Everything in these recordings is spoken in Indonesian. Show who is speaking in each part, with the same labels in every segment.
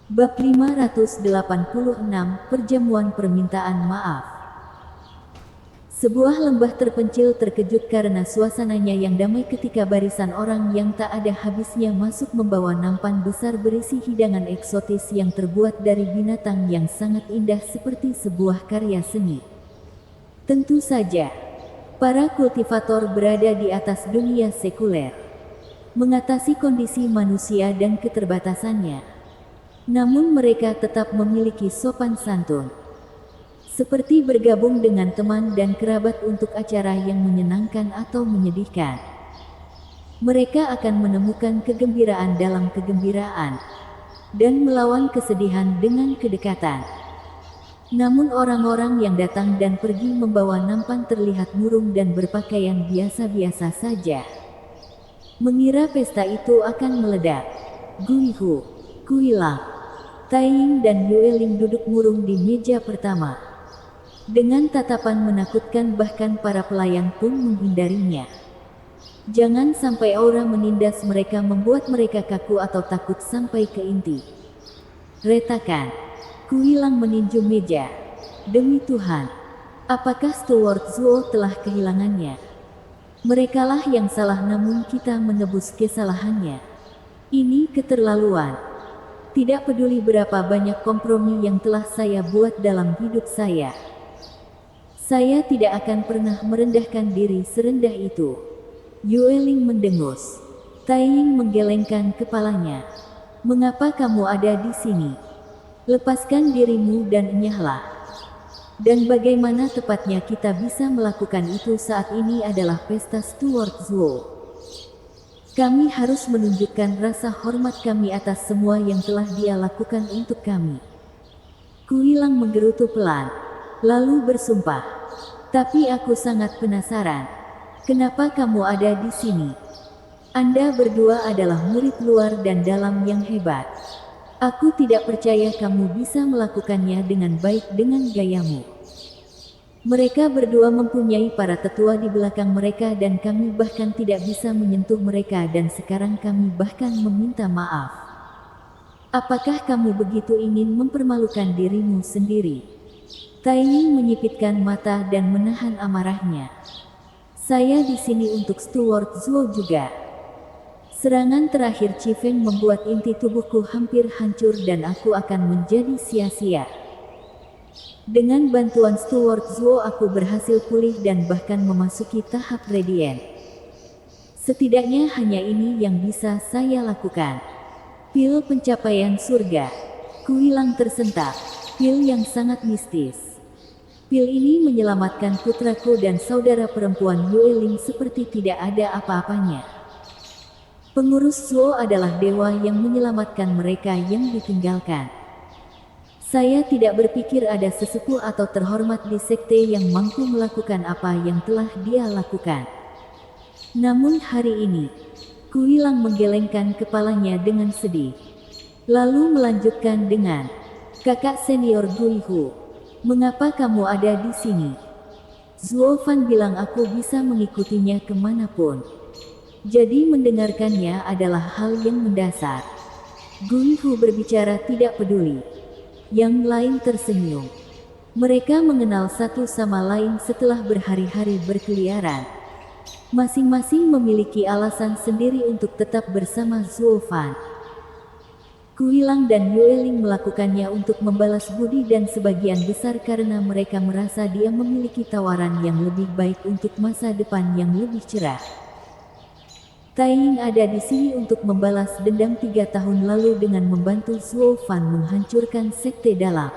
Speaker 1: Bab 586, Perjamuan Permintaan Maaf. Sebuah lembah terpencil terkejut karena suasananya yang damai ketika barisan orang yang tak ada habisnya masuk membawa nampan besar berisi hidangan eksotis yang terbuat dari binatang yang sangat indah seperti sebuah karya seni. Tentu saja, para kultivator berada di atas dunia sekuler, mengatasi kondisi manusia dan keterbatasannya. Namun mereka tetap memiliki sopan santun. Seperti bergabung dengan teman dan kerabat untuk acara yang menyenangkan atau menyedihkan. Mereka akan menemukan kegembiraan dalam kegembiraan. Dan melawan kesedihan dengan kedekatan. Namun orang-orang yang datang dan pergi membawa nampan terlihat murung dan berpakaian biasa-biasa saja. Mengira pesta itu akan meledak. Guihu, Kuilang, Taiying dan Yueling duduk murung di meja pertama. Dengan tatapan menakutkan bahkan para pelayan pun menghindarinya. Jangan sampai aura menindas mereka membuat mereka kaku atau takut sampai ke inti. Retakan. Kuilang meninju meja. Demi Tuhan. Apakah Steward Zuo telah kehilangannya? Merekalah yang salah namun kita menebus kesalahannya. Ini keterlaluan. Tidak peduli berapa banyak kompromi yang telah saya buat dalam hidup saya. Saya tidak akan pernah merendahkan diri serendah itu. Yueling mendengus. Taiying menggelengkan kepalanya. Mengapa kamu ada di sini? Lepaskan dirimu dan enyahlah. Dan bagaimana tepatnya kita bisa melakukan itu saat ini adalah pesta Steward Zuo. Kami harus menunjukkan rasa hormat kami atas semua yang telah dia lakukan untuk kami. Kuilang menggerutu pelan, lalu bersumpah. Tapi aku sangat penasaran. Kenapa kamu ada di sini? Anda berdua adalah murid luar dan dalam yang hebat. Aku tidak percaya kamu bisa melakukannya dengan baik dengan gayamu. Mereka berdua mempunyai para tetua di belakang mereka dan kami bahkan tidak bisa menyentuh mereka dan sekarang kami bahkan meminta maaf. Apakah kamu begitu ingin mempermalukan dirimu sendiri? Taiying menyipitkan mata dan menahan amarahnya. Saya di sini untuk Steward Zuo juga. Serangan terakhir Chifeng membuat inti tubuhku hampir hancur dan aku akan menjadi sia-sia. Dengan bantuan Steward Zuo aku berhasil pulih dan bahkan memasuki tahap radiant. Setidaknya hanya ini yang bisa saya lakukan. Pil pencapaian surga. Kuilang tersentak. Pil yang sangat mistis. Pil ini menyelamatkan putraku dan saudara perempuan Yueling seperti tidak ada apa-apanya. Pengurus Zuo adalah dewa yang menyelamatkan mereka yang ditinggalkan. Saya tidak berpikir ada sesepuh atau terhormat di sekte yang mampu melakukan apa yang telah dia lakukan. Namun hari ini, Kuilang menggelengkan kepalanya dengan sedih. Lalu melanjutkan dengan, kakak senior Guihu, mengapa kamu ada di sini? Zuo Fan bilang aku bisa mengikutinya kemanapun. Jadi mendengarkannya adalah hal yang mendasar. Guihu berbicara tidak peduli. Yang lain tersenyum. Mereka mengenal satu sama lain setelah berhari-hari berkeliaran. Masing-masing memiliki alasan sendiri untuk tetap bersama Zuo Fan. Kuilang dan Yueling melakukannya untuk membalas budi dan sebagian besar karena mereka merasa dia memiliki tawaran yang lebih baik untuk masa depan yang lebih cerah. Taiying ada di sini untuk membalas dendam 3 tahun lalu dengan membantu Zuo Fan menghancurkan sekte dalam.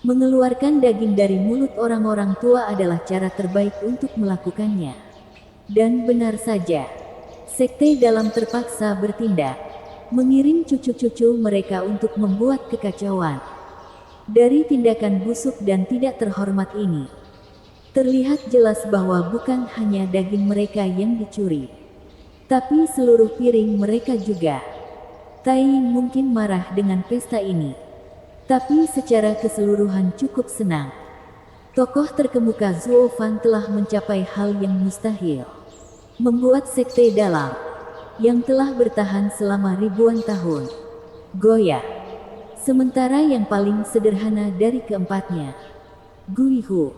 Speaker 1: Mengeluarkan daging dari mulut orang-orang tua adalah cara terbaik untuk melakukannya. Dan benar saja, sekte dalam terpaksa bertindak, mengirim cucu-cucu mereka untuk membuat kekacauan. Dari tindakan busuk dan tidak terhormat ini, terlihat jelas bahwa bukan hanya daging mereka yang dicuri, tapi seluruh piring mereka juga. Taiying mungkin marah dengan pesta ini, tapi secara keseluruhan cukup senang. Tokoh terkemuka Zuo Fan telah mencapai hal yang mustahil. Membuat sekte dalam, yang telah bertahan selama ribuan tahun, goyah. Sementara yang paling sederhana dari keempatnya, Guihu,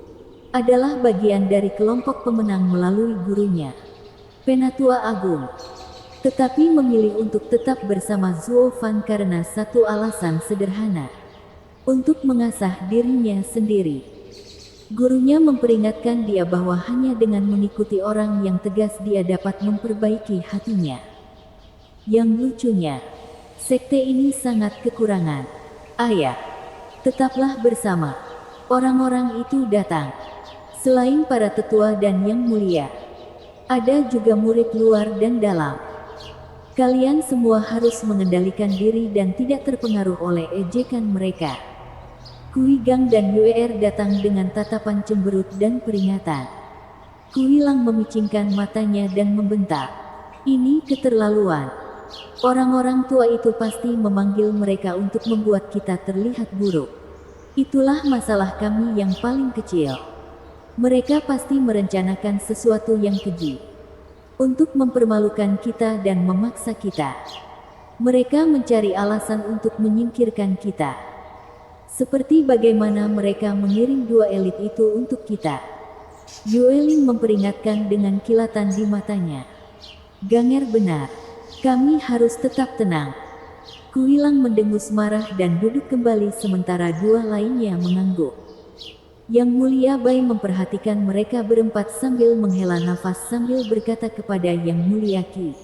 Speaker 1: adalah bagian dari kelompok pemenang melalui gurunya, Penatua Agung. Tetapi memilih untuk tetap bersama Zuo Fan karena satu alasan sederhana, untuk mengasah dirinya sendiri. Gurunya memperingatkan dia bahwa hanya dengan mengikuti orang yang tegas dia dapat memperbaiki hatinya. Yang lucunya, sekte ini sangat kekurangan. Ayah, tetaplah bersama. Orang-orang itu datang. Selain para tetua dan yang mulia, ada juga murid luar dan dalam. Kalian semua harus mengendalikan diri dan tidak terpengaruh oleh ejekan mereka. Kui Gang dan Yuer datang dengan tatapan cemberut dan peringatan. Kui Lang memicingkan matanya dan membentak. Ini keterlaluan. Orang-orang tua itu pasti memanggil mereka untuk membuat kita terlihat buruk. Itulah masalah kami yang paling kecil. Mereka pasti merencanakan sesuatu yang keji untuk mempermalukan kita dan memaksa kita. Mereka mencari alasan untuk menyingkirkan kita. Seperti bagaimana mereka mengirim dua elit itu untuk kita. Yueling memperingatkan dengan kilatan di matanya. Ganger benar. Kami harus tetap tenang. Kui Lang mendengus marah dan duduk kembali sementara dua lainnya mengangguk. Yang Mulia Bai memperhatikan mereka berempat sambil menghela nafas sambil berkata kepada Yang Mulia Qi.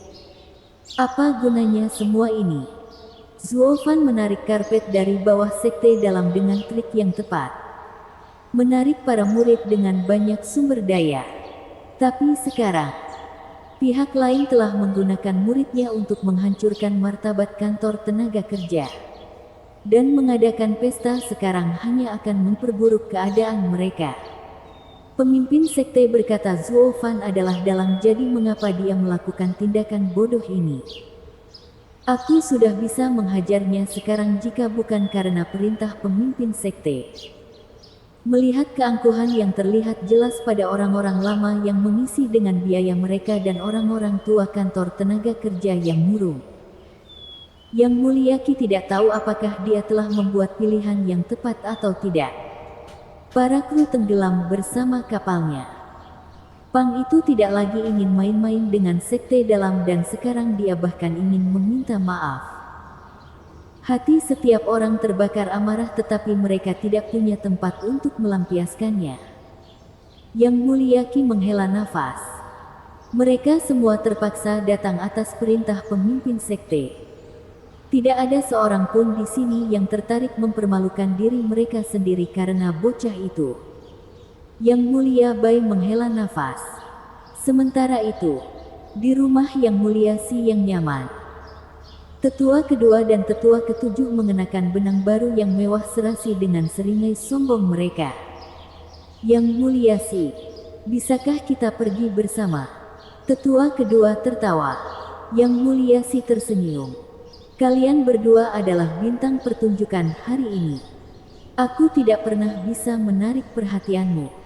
Speaker 1: Apa gunanya semua ini? Zuo Fan menarik karpet dari bawah sekte dalam dengan trik yang tepat. Menarik para murid dengan banyak sumber daya. Tapi sekarang, pihak lain telah menggunakan muridnya untuk menghancurkan martabat kantor tenaga kerja. Dan mengadakan pesta sekarang hanya akan memperburuk keadaan mereka. Pemimpin sekte berkata Zuo Fan adalah dalang, jadi mengapa dia melakukan tindakan bodoh ini? Aku sudah bisa menghajarnya sekarang jika bukan karena perintah pemimpin sekte. Melihat keangkuhan yang terlihat jelas pada orang-orang lama yang mengisi dengan biaya mereka dan orang-orang tua kantor tenaga kerja yang murung. Yang Mulia Qi tidak tahu apakah dia telah membuat pilihan yang tepat atau tidak. Para kru tenggelam bersama kapalnya. Pang itu tidak lagi ingin main-main dengan sekte dalam dan sekarang dia bahkan ingin meminta maaf. Hati setiap orang terbakar amarah tetapi mereka tidak punya tempat untuk melampiaskannya. Yang Mulia Qi menghela nafas. Mereka semua terpaksa datang atas perintah pemimpin sekte. Tidak ada seorang pun di sini yang tertarik mempermalukan diri mereka sendiri karena bocah itu. Yang Mulia Bai menghela nafas. Sementara itu, di rumah Yang Mulia Si yang nyaman, tetua kedua dan tetua ketujuh mengenakan benang baru yang mewah serasi dengan seringai sombong mereka. Yang Mulia Si, bisakah kita pergi bersama? Tetua kedua tertawa. Yang Mulia Si tersenyum. Kalian berdua adalah bintang pertunjukan hari ini. Aku tidak pernah bisa menarik perhatianmu.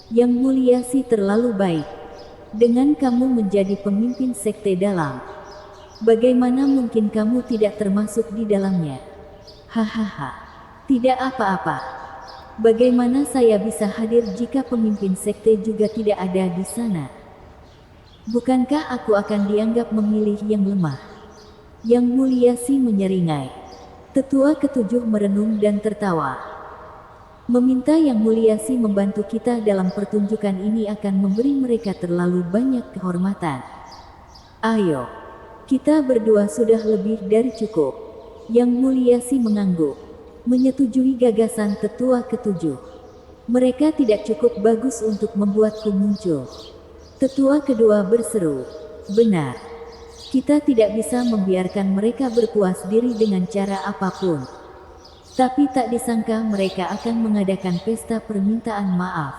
Speaker 1: Yang Mulia Si terlalu baik. Dengan kamu menjadi pemimpin sekte dalam, bagaimana mungkin kamu tidak termasuk di dalamnya? Hahaha. Tidak apa-apa. Bagaimana saya bisa hadir jika pemimpin sekte juga tidak ada di sana? Bukankah aku akan dianggap memilih yang lemah? Yang Mulia Si menyeringai. Tetua ketujuh merenung dan tertawa. Meminta Yang Mulia Si membantu kita dalam pertunjukan ini akan memberi mereka terlalu banyak kehormatan. Ayo, kita berdua sudah lebih dari cukup. Yang Mulia Si mengangguk, menyetujui gagasan tetua ketujuh. Mereka tidak cukup bagus untuk membuatku muncul. Tetua kedua berseru, benar. Kita tidak bisa membiarkan mereka berpuas diri dengan cara apapun. Tapi tak disangka mereka akan mengadakan pesta permintaan maaf.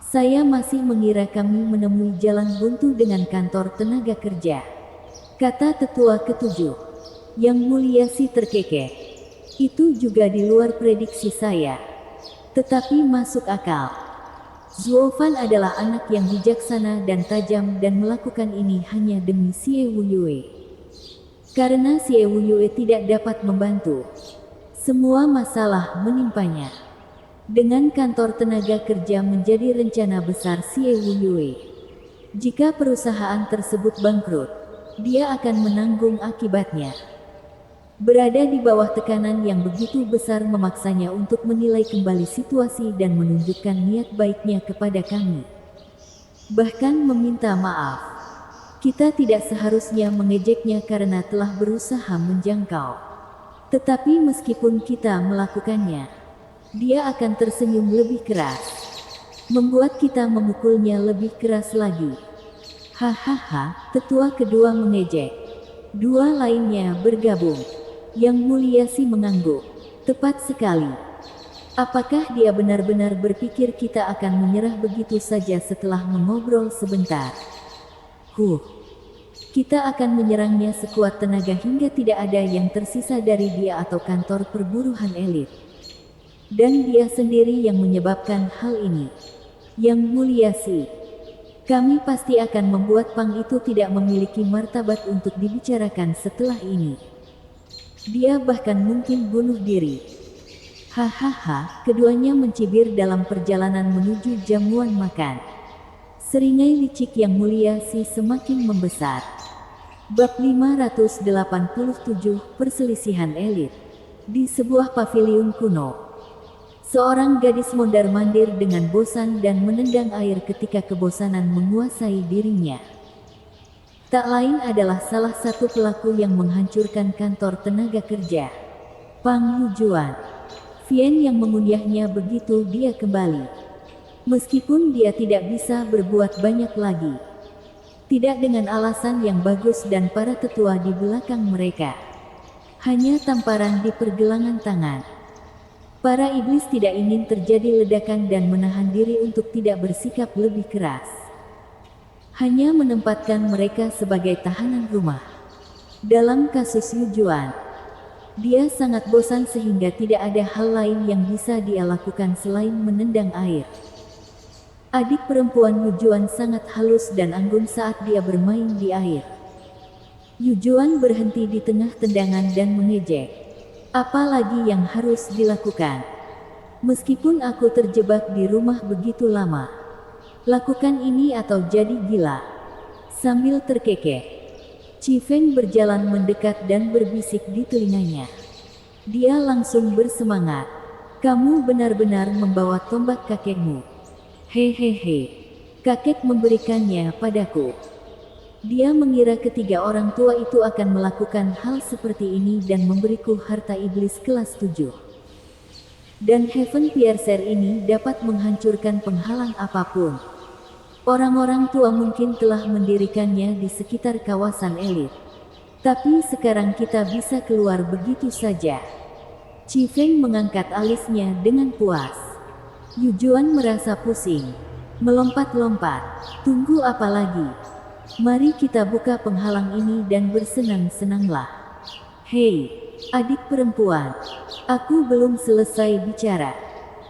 Speaker 1: Saya masih mengira kami menemui jalan buntu dengan kantor tenaga kerja, kata tetua ketujuh. Yang Mulia Si terkekeh. Itu juga di luar prediksi saya. Tetapi masuk akal. Zuo Fan adalah anak yang bijaksana dan tajam dan melakukan ini hanya demi Xie Wuyue. Karena Xie Wuyue tidak dapat membantu, Semua masalah menimpanya. Dengan kantor tenaga kerja menjadi rencana besar Xie Wuyue. Jika perusahaan tersebut bangkrut, dia akan menanggung akibatnya. Berada di bawah tekanan yang begitu besar memaksanya untuk menilai kembali situasi dan menunjukkan niat baiknya kepada kami. Bahkan meminta maaf. Kita tidak seharusnya mengejeknya karena telah berusaha menjangkau. Tetapi meskipun kita melakukannya, dia akan tersenyum lebih keras, membuat kita memukulnya lebih keras lagi. Hahaha, tetua kedua mengejek. Dua lainnya bergabung. Yang Mulia Si mengangguk. Tepat sekali. Apakah dia benar-benar berpikir kita akan menyerah begitu saja setelah mengobrol sebentar? Kita akan menyerangnya sekuat tenaga hingga tidak ada yang tersisa dari dia atau kantor perburuan elit. Dan dia sendiri yang menyebabkan hal ini. Yang Mulia Si, kami pasti akan membuat Pang itu tidak memiliki martabat untuk dibicarakan setelah ini. Dia bahkan mungkin bunuh diri. Hahaha, keduanya mencibir dalam perjalanan menuju jamuan makan. Seringai licik Yang Mulia Si semakin membesar. Bab 587, Perselisihan Elit. Di sebuah paviliun kuno, seorang gadis mondar-mandir dengan bosan dan menendang air ketika kebosanan menguasai dirinya. Tak lain adalah salah satu pelaku yang menghancurkan kantor tenaga kerja, Pang Yujuan. Vian yang mengunyahnya begitu dia kembali. Meskipun dia tidak bisa berbuat banyak lagi. Tidak dengan alasan yang bagus dan para tetua di belakang mereka. Hanya tamparan di pergelangan tangan. Para iblis tidak ingin terjadi ledakan dan menahan diri untuk tidak bersikap lebih keras. Hanya menempatkan mereka sebagai tahanan rumah. Dalam kasus Yujuan, dia sangat bosan sehingga tidak ada hal lain yang bisa dia lakukan selain menendang air. Adik perempuan Yujuan sangat halus dan anggun saat dia bermain di air. Yujuan berhenti di tengah tendangan dan mengejek. Apa lagi yang harus dilakukan? Meskipun aku terjebak di rumah begitu lama, lakukan ini atau jadi gila. Sambil terkekeh, Chi Feng berjalan mendekat dan berbisik di telinganya. Dia langsung bersemangat. Kamu benar-benar membawa tombak kakekmu. Hehehe. Kakek memberikannya padaku. Dia mengira ketiga orang tua itu akan melakukan hal seperti ini dan memberiku harta iblis kelas 7. Dan Heaven Piercer ini dapat menghancurkan penghalang apapun. Orang-orang tua mungkin telah mendirikannya di sekitar kawasan elit. Tapi sekarang kita bisa keluar begitu saja. Chi Feng mengangkat alisnya dengan puas. Yujuan merasa pusing. Melompat-lompat. Tunggu apa lagi? Mari kita buka penghalang ini dan bersenang-senanglah. Hei, adik perempuan. Aku belum selesai bicara.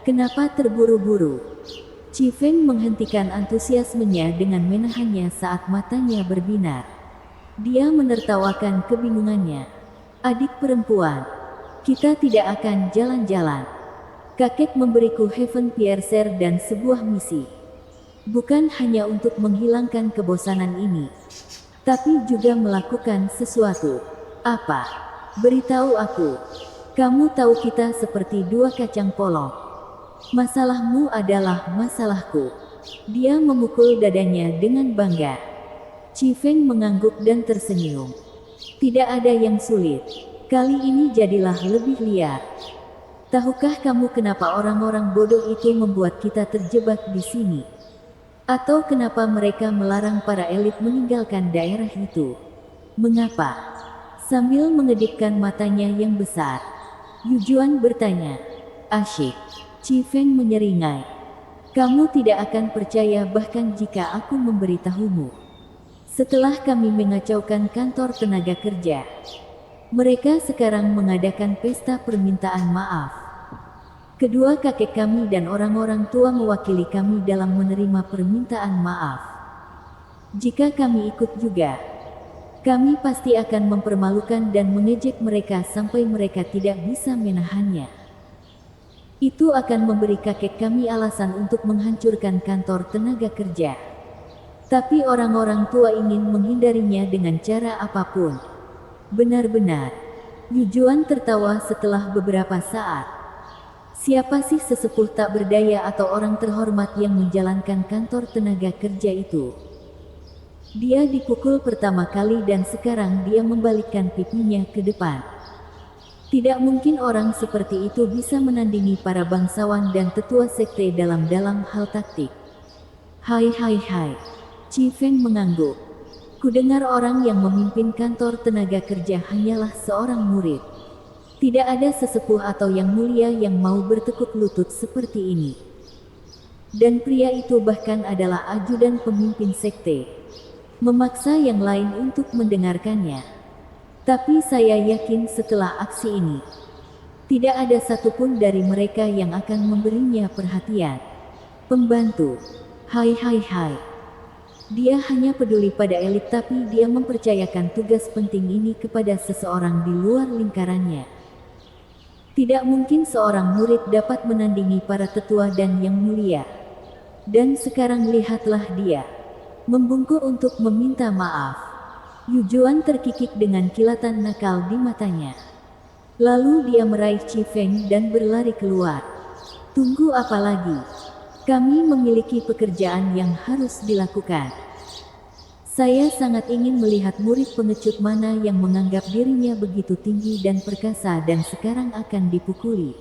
Speaker 1: Kenapa terburu-buru? Chi Feng menghentikan antusiasmenya dengan menahannya saat matanya berbinar. Dia menertawakan kebingungannya. Adik perempuan, kita tidak akan jalan-jalan. Kakek memberiku Heaven Piercer dan sebuah misi. Bukan hanya untuk menghilangkan kebosanan ini, tapi juga melakukan sesuatu. Apa? Beritahu aku. Kamu tahu kita seperti dua kacang polong. Masalahmu adalah masalahku. Dia memukul dadanya dengan bangga. Chi Feng mengangguk dan tersenyum. Tidak ada yang sulit. Kali ini jadilah lebih liar. Tahukah kamu kenapa orang-orang bodoh itu membuat kita terjebak di sini? Atau kenapa mereka melarang para elit meninggalkan daerah itu? Mengapa? Sambil mengedipkan matanya yang besar, Yujuan bertanya. Asyik. Chi Feng menyeringai. Kamu tidak akan percaya bahkan jika aku memberitahumu. Setelah kami mengacaukan kantor tenaga kerja, mereka sekarang mengadakan pesta permintaan maaf. Kedua kakek kami dan orang-orang tua mewakili kami dalam menerima permintaan maaf. Jika kami ikut juga, Kami pasti akan mempermalukan dan mengejek mereka sampai mereka tidak bisa menahannya. Itu akan memberi kakek kami alasan untuk menghancurkan kantor tenaga kerja. Tapi orang-orang tua ingin menghindarinya dengan cara apapun. Benar-benar. Yu Juan tertawa setelah beberapa saat. Siapa sih sesepuh tak berdaya atau orang terhormat yang menjalankan kantor tenaga kerja itu? Dia dipukul pertama kali dan sekarang dia membalikkan pipinya ke depan. Tidak mungkin orang seperti itu bisa menandingi para bangsawan dan tetua sekte dalam hal taktik. Hai. Chi Feng mengangguk. Kudengar orang yang memimpin kantor tenaga kerja hanyalah seorang murid. Tidak ada sesepuh atau yang mulia yang mau bertekuk lutut seperti ini. Dan pria itu bahkan adalah ajudan pemimpin sekte. Memaksa yang lain untuk mendengarkannya. Tapi saya yakin setelah aksi ini, tidak ada satupun dari mereka yang akan memberinya perhatian. Pembantu. Hai. Dia hanya peduli pada elit tapi dia mempercayakan tugas penting ini kepada seseorang di luar lingkarannya. Tidak mungkin seorang murid dapat menandingi para tetua dan yang mulia. Dan sekarang lihatlah dia. Membungkuk untuk meminta maaf. Yu Juan terkikik dengan kilatan nakal di matanya. Lalu dia meraih Chi Feng dan berlari keluar. Tunggu apa lagi? Kami memiliki pekerjaan yang harus dilakukan. Saya sangat ingin melihat murid pengecut mana yang menganggap dirinya begitu tinggi dan perkasa dan sekarang akan dipukuli.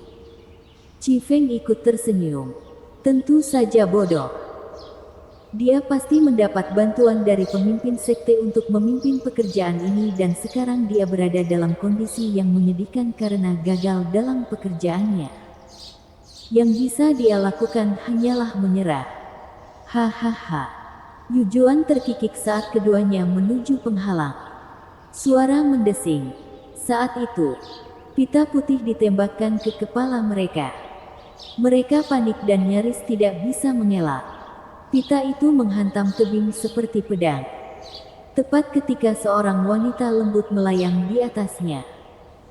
Speaker 1: Chi Feng ikut tersenyum. Tentu saja bodoh. Dia pasti mendapat bantuan dari pemimpin sekte untuk memimpin pekerjaan ini dan sekarang dia berada dalam kondisi yang menyedihkan karena gagal dalam pekerjaannya. Yang bisa dia lakukan hanyalah menyerah. Hahaha. Yu Juan terkikik saat keduanya menuju penghalang. Suara mendesing. Saat itu, pita putih ditembakkan ke kepala mereka. Mereka panik dan nyaris tidak bisa mengelak. Pita itu menghantam tebing seperti pedang. Tepat ketika seorang wanita lembut melayang di atasnya.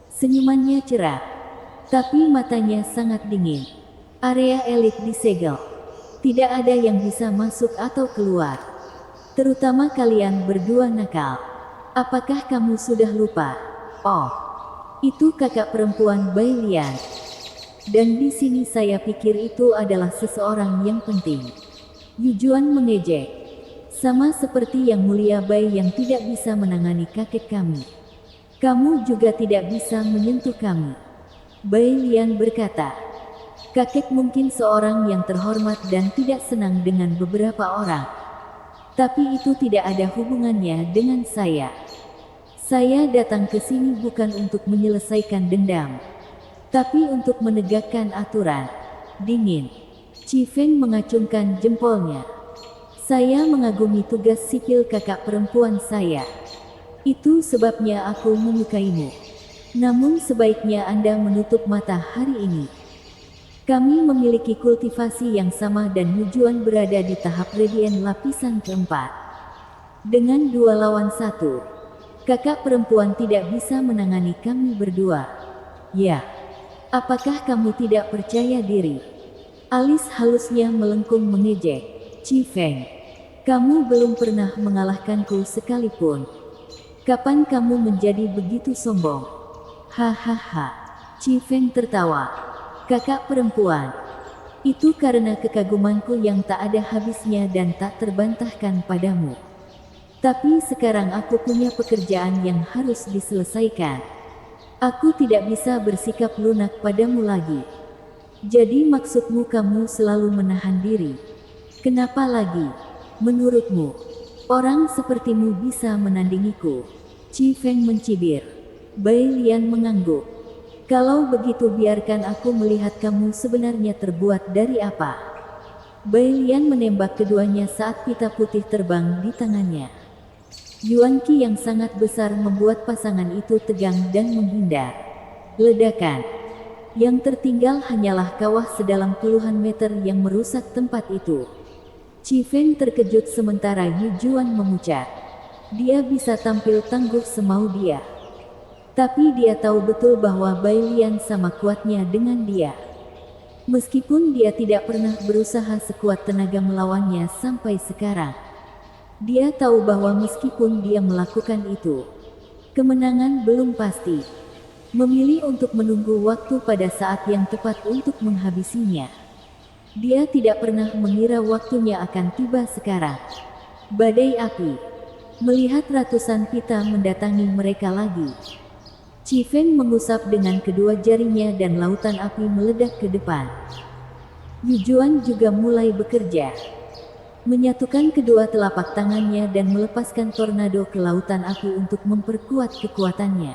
Speaker 1: Senyumannya cerah, tapi matanya sangat dingin. Area elit disegel. Tidak ada yang bisa masuk atau keluar. Terutama kalian berdua nakal. Apakah kamu sudah lupa? Oh, itu kakak perempuan Bai Lian. Dan di sini saya pikir itu adalah seseorang yang penting. Yu Juan mengejek. Sama seperti yang mulia Bai yang tidak bisa menangani kakek kami. Kamu juga tidak bisa menyentuh kami. Bai Lian berkata. Kakek mungkin seorang yang terhormat dan tidak senang dengan beberapa orang. Tapi itu tidak ada hubungannya dengan saya. Saya datang ke sini bukan untuk menyelesaikan dendam. Tapi untuk menegakkan aturan. Dingin. Chi Feng mengacungkan jempolnya. Saya mengagumi tugas sipil kakak perempuan saya. Itu sebabnya aku menyukaimu. Namun sebaiknya Anda menutup mata hari ini. Kami memiliki kultivasi yang sama dan Yu Juan berada di tahap radian lapisan keempat. Dengan 2 lawan 1, kakak perempuan tidak bisa menangani kami berdua. Ya, apakah kamu tidak percaya diri? Alis halusnya melengkung mengejek. Chi Feng, kamu belum pernah mengalahkanku sekalipun. Kapan kamu menjadi begitu sombong? Hahaha. Chi Feng tertawa. Kakak perempuan, itu karena kekagumanku yang tak ada habisnya dan tak terbantahkan padamu. Tapi sekarang aku punya pekerjaan yang harus diselesaikan. Aku tidak bisa bersikap lunak padamu lagi. Jadi maksudmu kamu selalu menahan diri. Kenapa lagi? Menurutmu, orang sepertimu bisa menandingiku? Chi Feng mencibir. Bai Lian mengangguk. Kalau begitu biarkan aku melihat kamu sebenarnya terbuat dari apa. Bai Lian menembak keduanya saat pita putih terbang di tangannya. Yuan Qi yang sangat besar membuat pasangan itu tegang dan menghindar. Ledakan. Yang tertinggal hanyalah kawah sedalam puluhan meter yang merusak tempat itu. Chi Feng terkejut sementara Yu Juan memucat. Dia bisa tampil tangguh semau dia. Tapi dia tahu betul bahwa Bai Lian sama kuatnya dengan dia. Meskipun dia tidak pernah berusaha sekuat tenaga melawannya sampai sekarang. Dia tahu bahwa meskipun dia melakukan itu, kemenangan belum pasti. Memilih untuk menunggu waktu pada saat yang tepat untuk menghabisinya. Dia tidak pernah mengira waktunya akan tiba sekarang. Badai api. Melihat ratusan pita mendatangi mereka lagi. Qi Feng mengusap dengan kedua jarinya dan lautan api meledak ke depan. Yu Juan juga mulai bekerja. Menyatukan kedua telapak tangannya dan melepaskan tornado ke lautan api untuk memperkuat kekuatannya.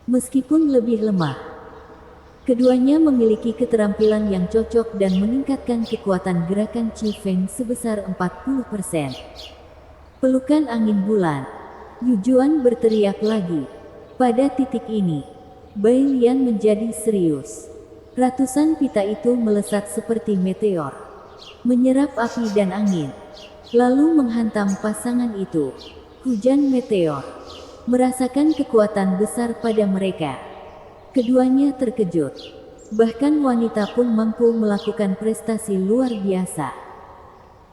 Speaker 1: Meskipun lebih lemah, keduanya memiliki keterampilan yang cocok dan meningkatkan kekuatan gerakan Qi Feng sebesar 40%. Pelukan angin bulan. Yu Juan berteriak lagi. Pada titik ini, Bai Lian menjadi serius. Ratusan pita itu melesat seperti meteor, menyerap api dan angin, lalu menghantam pasangan itu. Hujan meteor. Merasakan kekuatan besar pada mereka. Keduanya terkejut. Bahkan wanita pun mampu melakukan prestasi luar biasa.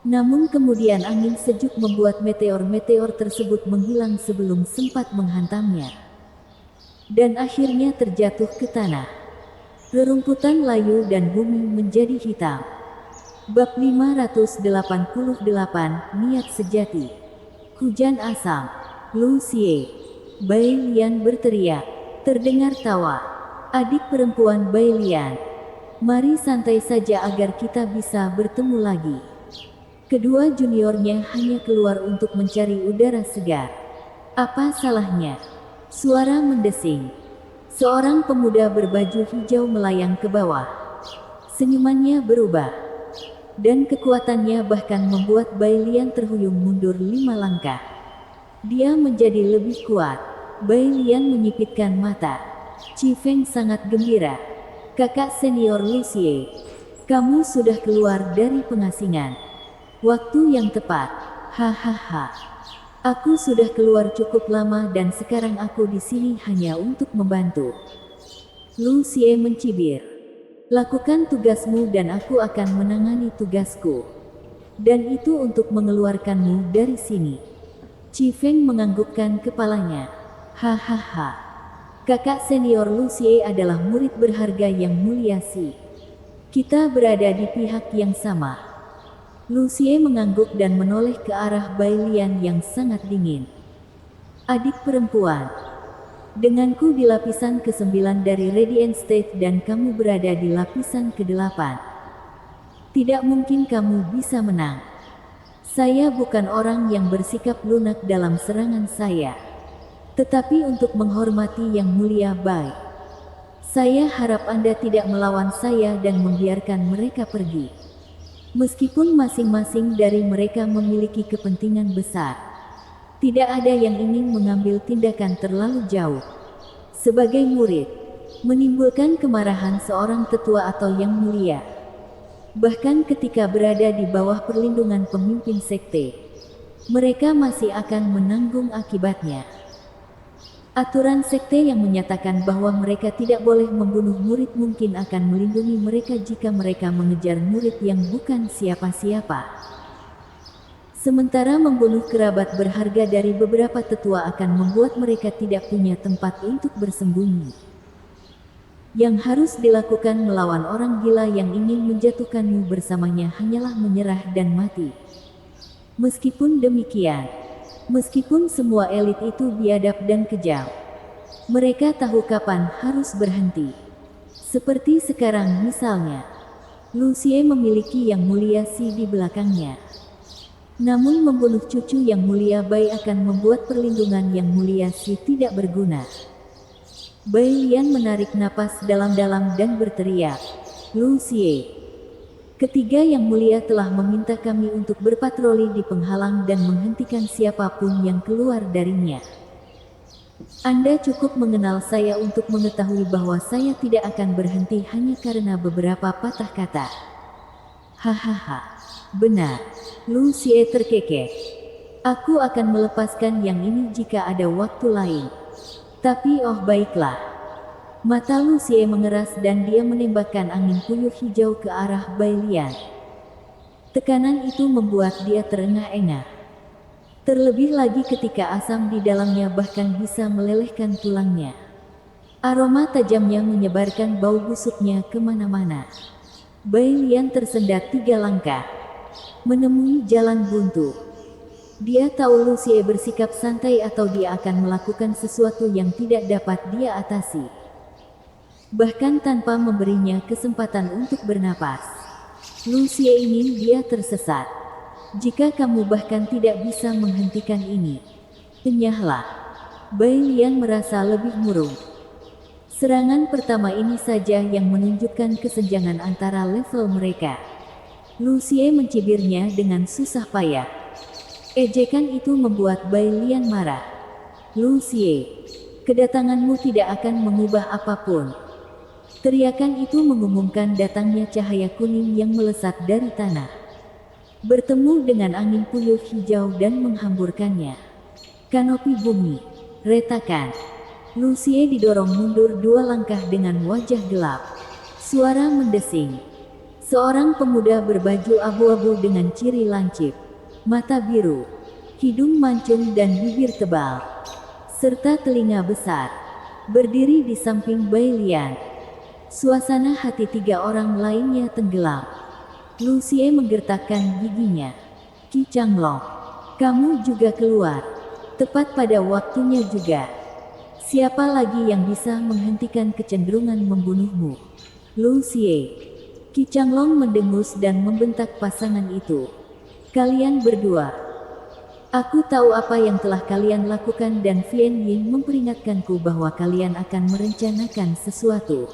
Speaker 1: Namun kemudian angin sejuk membuat meteor-meteor tersebut menghilang sebelum sempat menghantamnya. Dan akhirnya terjatuh ke tanah. Rerumputan layu dan bumi menjadi hitam. Bab 588, Niat Sejati. Hujan asam. Lu Xie. Bai Lian berteriak. Terdengar tawa. Adik perempuan Bai Lian. Mari santai saja agar kita bisa bertemu lagi. Kedua juniornya hanya keluar untuk mencari udara segar. Apa salahnya? Suara mendesing. Seorang pemuda berbaju hijau melayang ke bawah. Senyumannya berubah. Dan kekuatannya bahkan membuat Bai Lian terhuyung mundur 5 langkah. Dia menjadi lebih kuat. Bai Lian menyipitkan mata. Qi Feng sangat gembira. Kakak senior Lu Xie, kamu sudah keluar dari pengasingan. Waktu yang tepat. Hahaha. Aku sudah keluar cukup lama dan sekarang aku di sini hanya untuk membantu. Lu Xie mencibir. Lakukan tugasmu dan aku akan menangani tugasku. Dan itu untuk mengeluarkanmu dari sini. Qi Feng menganggukkan kepalanya. Hahaha. Kakak senior Lu Xie adalah murid berharga yang mulia sih. Kita berada di pihak yang sama. Lu Xie mengangguk dan menoleh ke arah Bai Lian yang sangat dingin. Adik perempuan. Denganku di lapisan ke-9 dari Radiant State dan kamu berada di lapisan ke-8. Tidak mungkin kamu bisa menang. Saya bukan orang yang bersikap lunak dalam serangan saya. Tetapi untuk menghormati yang mulia Bai, saya harap Anda tidak melawan saya dan membiarkan mereka pergi. Meskipun masing-masing dari mereka memiliki kepentingan besar, tidak ada yang ingin mengambil tindakan terlalu jauh. Sebagai murid, menimbulkan kemarahan seorang tetua atau yang mulia. Bahkan ketika berada di bawah perlindungan pemimpin sekte, mereka masih akan menanggung akibatnya. Aturan sekte yang menyatakan bahwa mereka tidak boleh membunuh murid mungkin akan melindungi mereka jika mereka mengejar murid yang bukan siapa-siapa. Sementara membunuh kerabat berharga dari beberapa tetua akan membuat mereka tidak punya tempat untuk bersembunyi. Yang harus dilakukan melawan orang gila yang ingin menjatuhkanmu bersamanya hanyalah menyerah dan mati. Meskipun demikian, meskipun semua elit itu biadab dan kejam, mereka tahu kapan harus berhenti. Seperti sekarang misalnya, Lu Xie memiliki yang mulia Si di belakangnya. Namun membunuh cucu yang mulia Bai akan membuat perlindungan yang mulia Si tidak berguna. Bai Lian menarik napas dalam-dalam dan berteriak, Lu Xie. Ketiga yang mulia telah meminta kami untuk berpatroli di penghalang dan menghentikan siapapun yang keluar darinya. Anda cukup mengenal saya untuk mengetahui bahwa saya tidak akan berhenti hanya karena beberapa patah kata. Hahaha. Benar. Lu Xie terkekeh. Aku akan melepaskan yang ini jika ada waktu lain. Tapi oh baiklah. Mata Lucie mengeras dan dia menembakkan angin puyuh hijau ke arah Bai Lian. Tekanan itu membuat dia terengah-engah. Terlebih lagi ketika asam di dalamnya bahkan bisa melelehkan tulangnya. Aroma tajamnya menyebarkan bau busuknya kemana-mana. Bai Lian tersendat 3 langkah, menemui jalan buntu. Dia tahu Lucie bersikap santai atau dia akan melakukan sesuatu yang tidak dapat dia atasi. Bahkan tanpa memberinya kesempatan untuk bernapas. Lucie ingin dia tersesat. Jika kamu bahkan tidak bisa menghentikan ini, enyahlah. Bai Lian merasa lebih murung. Serangan pertama ini saja yang menunjukkan kesenjangan antara level mereka. Lucie mencibirnya dengan susah payah. Ejekan itu membuat Bai Lian marah. Lucie, kedatanganmu tidak akan mengubah apapun. Teriakan itu mengumumkan datangnya cahaya kuning yang melesat dari tanah. Bertemu dengan angin puyuh hijau dan menghamburkannya. Kanopi bumi, retakan. Lucie didorong mundur 2 langkah dengan wajah gelap. Suara mendesing. Seorang pemuda berbaju abu-abu dengan ciri lancip, mata biru, hidung mancung dan bibir tebal, serta telinga besar, berdiri di samping Bai Lian. Suasana hati 3 orang lainnya tenggelam. Lucie menggertakkan giginya. Qi Changlong, kamu juga keluar. Tepat pada waktunya juga. Siapa lagi yang bisa menghentikan kecenderungan membunuhmu? Lucie. Qi Changlong mendengus dan membentak pasangan itu. Kalian berdua. Aku tahu apa yang telah kalian lakukan dan Vian Ying memperingatkanku bahwa kalian akan merencanakan sesuatu.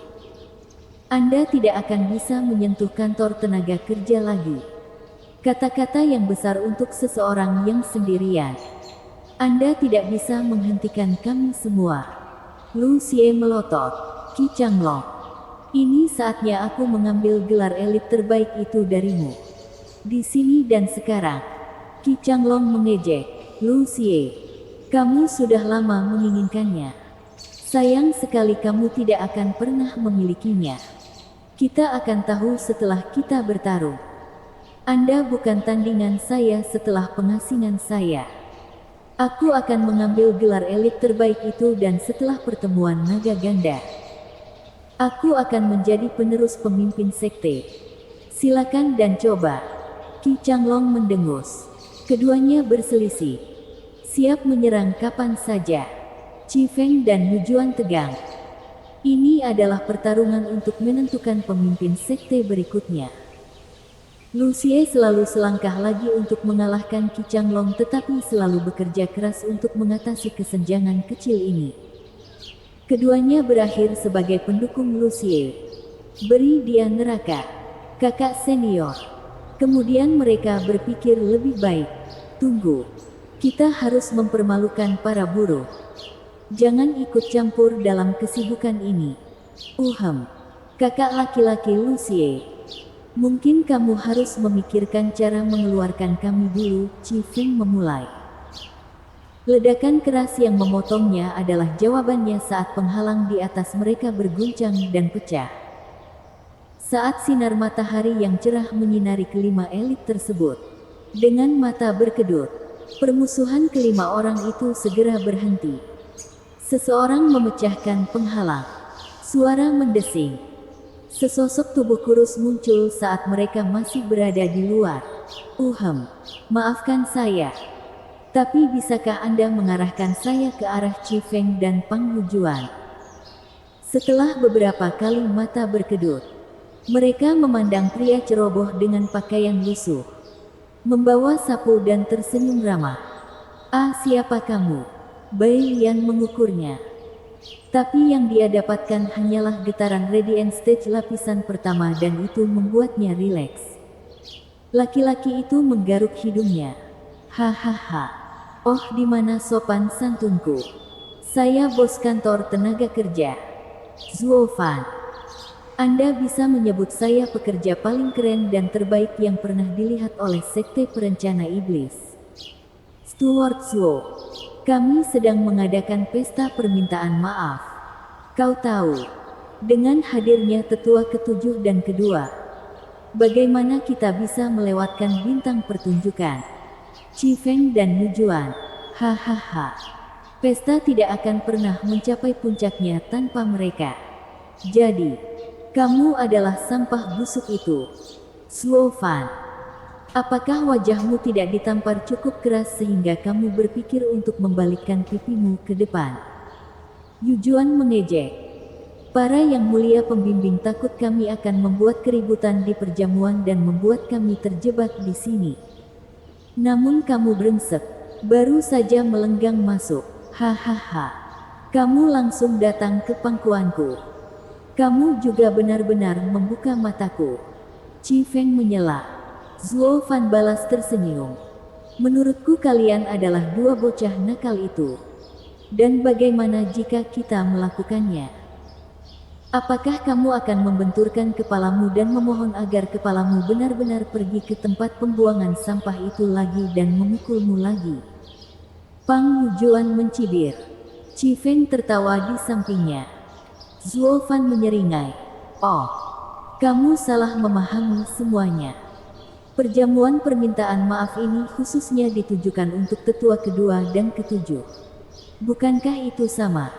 Speaker 1: Anda tidak akan bisa menyentuh kantor tenaga kerja lagi. Kata-kata yang besar untuk seseorang yang sendirian. Anda tidak bisa menghentikan kami semua. Lucie melotot. Qi Changlong, ini saatnya aku mengambil gelar elit terbaik itu darimu. Di sini dan sekarang. Qi Changlong mengejek. Lucie, kamu sudah lama menginginkannya. Sayang sekali kamu tidak akan pernah memilikinya. Kita akan tahu setelah kita bertarung. Anda bukan tandingan saya setelah pengasingan saya. Aku akan mengambil gelar elit terbaik itu dan setelah pertemuan naga ganda, aku akan menjadi penerus pemimpin sekte. Silakan dan coba. Qi Changlong mendengus. Keduanya berselisih. Siap menyerang kapan saja. Qi Feng dan Yu Juan tegang. Ini adalah pertarungan untuk menentukan pemimpin sekte berikutnya. Lucie selalu selangkah lagi untuk mengalahkan Qi Changlong tetapi selalu bekerja keras untuk mengatasi kesenjangan kecil ini. Keduanya berakhir sebagai pendukung Lucie. Beri dia neraka, kakak senior. Kemudian mereka berpikir lebih baik. Tunggu, kita harus mempermalukan para buruh. Jangan ikut campur dalam kesibukan ini. Kakak laki-laki Lucie. Mungkin kamu harus memikirkan cara mengeluarkan kami dulu, Qi Feng memulai. Ledakan keras yang memotongnya adalah jawabannya saat penghalang di atas mereka berguncang dan pecah. Saat sinar matahari yang cerah menyinari kelima elit tersebut. Dengan mata berkedut, permusuhan kelima orang itu segera berhenti. Seseorang memecahkan penghalang. Suara mendesing. Sesosok tubuh kurus muncul saat mereka masih berada di luar. Maafkan saya. Tapi bisakah Anda mengarahkan saya ke arah Qi Feng dan Pang Yujuan? Setelah beberapa kali mata berkedut, mereka memandang pria ceroboh dengan pakaian lusuh, membawa sapu dan tersenyum ramah. Ah, siapa kamu? Bai Lian mengukurnya. Tapi yang dia dapatkan hanyalah getaran radiant stage lapisan pertama dan itu membuatnya rileks. Laki-laki itu menggaruk hidungnya. Hahaha. Oh, di mana sopan santunku? Saya bos kantor tenaga kerja. Zuo Fan. Anda bisa menyebut saya pekerja paling keren dan terbaik yang pernah dilihat oleh sekte perencana iblis. Tuan Zuo, kami sedang mengadakan pesta permintaan maaf. Kau tahu, dengan hadirnya tetua ketujuh dan kedua, bagaimana kita bisa melewatkan bintang pertunjukan? Qi Feng dan Yujuan, hahaha. Pesta tidak akan pernah mencapai puncaknya tanpa mereka. Jadi, kamu adalah sampah busuk itu. Zuo Fan, apakah wajahmu tidak ditampar cukup keras sehingga kamu berpikir untuk membalikkan pipimu ke depan? Yujuan mengejek. Para yang mulia pembimbing takut kami akan membuat keributan di perjamuan dan membuat kami terjebak di sini. Namun kamu brengsek, baru saja melenggang masuk. Hahaha. Kamu langsung datang ke pangkuanku. Kamu juga benar-benar membuka mataku. Qi Feng menyela. Zuo Fan balas tersenyum. Menurutku kalian adalah dua bocah nakal itu. Dan bagaimana jika kita melakukannya? Apakah kamu akan membenturkan kepalamu dan memohon agar kepalamu benar-benar pergi ke tempat pembuangan sampah itu lagi dan memukulmu lagi? Pang Yujuan mencibir. Qi Feng tertawa di sampingnya. Zuo Fan menyeringai. Oh, kamu salah memahami semuanya. Perjamuan permintaan maaf ini khususnya ditujukan untuk tetua kedua dan ketujuh. Bukankah itu sama?